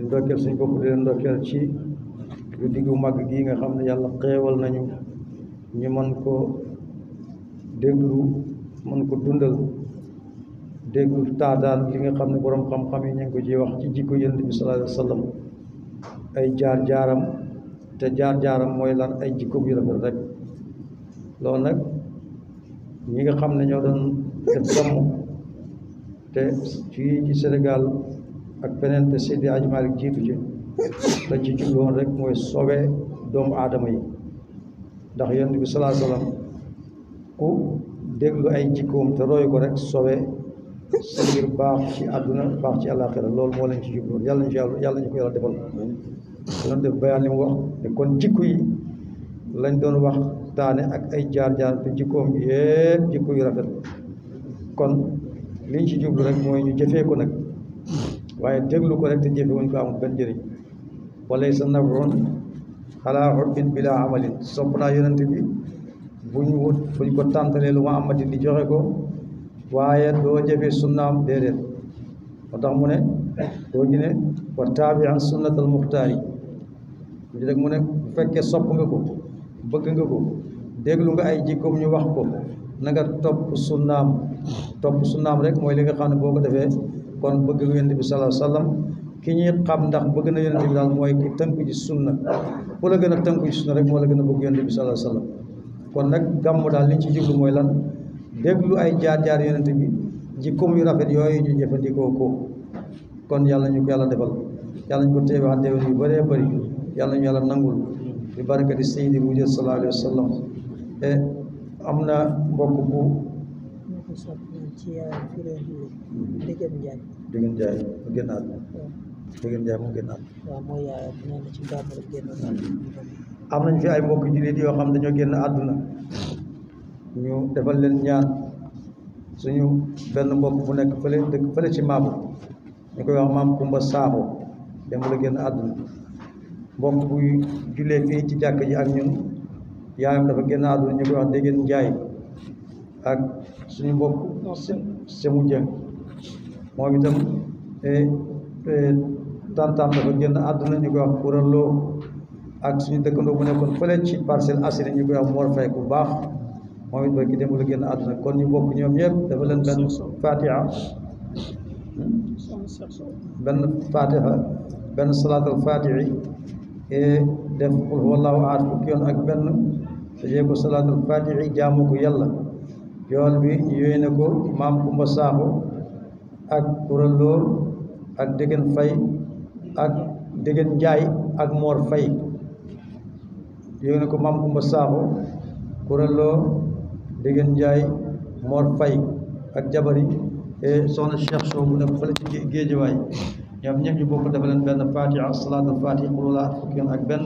ndokkeel suñ bopp di leen ndokkeel ci guddi gu màgg gi nga xam ne yàlla xeewal nañu ñu mën ko déglu mën ko dundal déglu taataan li nga xam ne borom xam-xam yi ñu ngi ko ci wax ci jikko yonent bi sallallahu alayhi wa sallam ay jaar-jaaram te jaar-jaaram mooy lan ay jikko yu rafet rek loolu nag ñi nga xam ne ñoo doon def gàmmu te fii ci Sénégal ak feneen te Seydi Hadji Malick jiitu ci lañ ci jubloon rek mooy sobe doomu aadama yi ndax yonent bi sallallahu alayhi wa sallam ku déglu ay jikkoom te roy ko rek sobe sa ngir baax ci àdduna baax ci àllaaxira loolu moo leen ci jubloon yàlla ñu ko yàlla defal loolu def bayaan li mu wax te kon jikko yi lañ doon wax taane ak ay jaar-jaar te jikkoom yépp jikko yu rafet kon liñ ci jublu rek mooy ñu jëfee ko nag waaye déglu ko rek te jëfe wuñ ko amul benn njëriñ walay sa nafron xalaa xubbin bilaa amalin sopp naa yonent bi buñ ko tàntalee lu ma amati di joxe ko waaye doo jëfe sunnaam déedéet moo tax mu ne doo gi ne wa taabian sunnatal muxtaari ñu rek mu ne bu fekkee sopp nga ko bëgg nga ko déglu nga ay jikkoom ñu wax ko na nga topp sunnaam rek mooy li nga xam ne boo ko defee kon bëgg nga yonent bi sallallahu alayhi wa sallam ki ñuy xam ndax bëgg na yonent bi daal mooy ki tënku ci sunna ku la gën a tënku ci sunna rek moo la gën a bëgg yonent bi sallallahu alayhi wa sallam kon nag gàmmu daal liñ ci jublu mooy lan déglu ay jaar-jaar yonent bi jikkoom yu rafet yooyu ñu jëfandikoo ko kon yàlla ñu ko yàlla defal yàlla ñu ko teewaat déwén yu bëree bëri yàlla ñu yàlla nangul bi barakati sayyidi wujud sallallahu alayhi wa sallam am na mbokk bu Déggan Njaay mu génnaat Déggan Njaay mu génnaat am nañ fi ay mbokk jullit yoo xam dañoo génn àdduna ñu defal leen ñaan suñu benn mbokk bu nekk fële ci maabu ñu koy wax maam Kumba Saaxo dem la génn àdduna mbokk buy jullee fii ci jàkk ji ak ñun yaayam dafa génn àdduna ñu koy wax Déggan Njaay ak suñu mbokk Semu Jeng moom itam tantam dafa génn àdduna ñu koy wax kuraloo ak suñu dëkkandoo bu nekkoon fële ci Parcelles Assainies ñu koy wax Mor Fay bu baax moom it ba ki dem la génn àdduna kon ñu bokk ñoom ñëpp dafa leen benn fatiha benn salaatul fatihi def qul huwallahu ahad fukki yoon ak benn tëjee ko salaatul fatihi jaamu ko yàlla yool bi ñu yónnee ko maam Kumba Saaxo ak kuraloo ak Déggan Fay ak Déggan Njaay ak Mor Fay yónnee ko maam Kumba Saaxo kuraloo Déggan Njaay Mor Fay ak jabari soxna Cheikh Sow bu nekk fële ci Géejawaay ñoom ñëpp ñu bokk dafa leen benn fatiha salaatul fatihi qul huwallahu ahad fukki yoon ak benn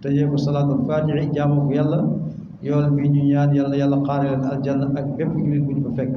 tëjee ko salaatul fatihi jaamu ko yàlla yool bi ñu ñaan yàlla xaare leen aljanna ak bépp jullit bu ñu ko fekk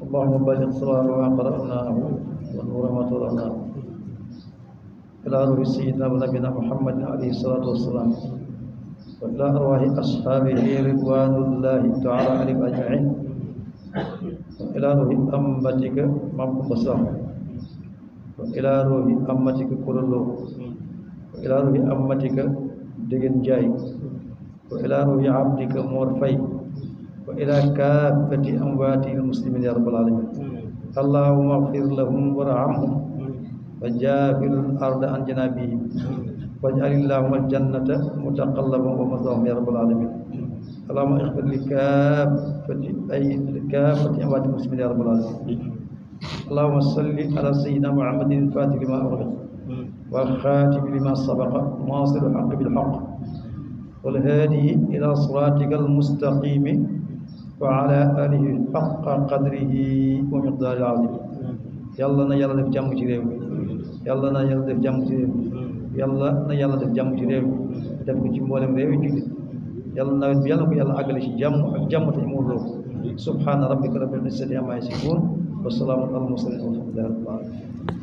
اللهم بلغ صواب ما قرأناه ونور ما تروناه إلى روح سيدنا ونبينا محمد عليه الصلاة والسلام وإلى أرواح أصحابه رضوان الله تعالى عليهم أجمعين وإلى روح أمتك مامكم بصام وإلى روح أمتك كرلو وإلى روح أمتك Déggan Njaay وإلى روح عبدك Mor Fay وإلى كافة أموات المسلمين يا رب العالمين اللهم اغفر لهم وارحمهم وجافل الأرض عن جنابهم واجعل اللهم الجنة متقلبا ومثواهم يا رب العالمين اللهم اغفر لكافة أموات المسلمين يا رب العالمين اللهم صل على سيدنا محمد الفاتح لما أغلق والخاتم لما سبق ناصر الحق بالحق والهادي إلى صراطك المستقيم وعلى آله حق قدره ومقدار العظيم يلا نا يلا def jàmm ci réew mi yàlla na yàlla def jàmm ci réew mi yàlla na yàlla def jàmm ci réew mi def ko ci mboolem réew yi jullit yàlla nawet bi yàlla ko yàlla àggale ci jàmm ak jàmm te mu loo subhaana rabbika rabbil izzati ammaa yasifuun wa salaamun alal mursaliin walhamdulillaahi rabbil aalamiin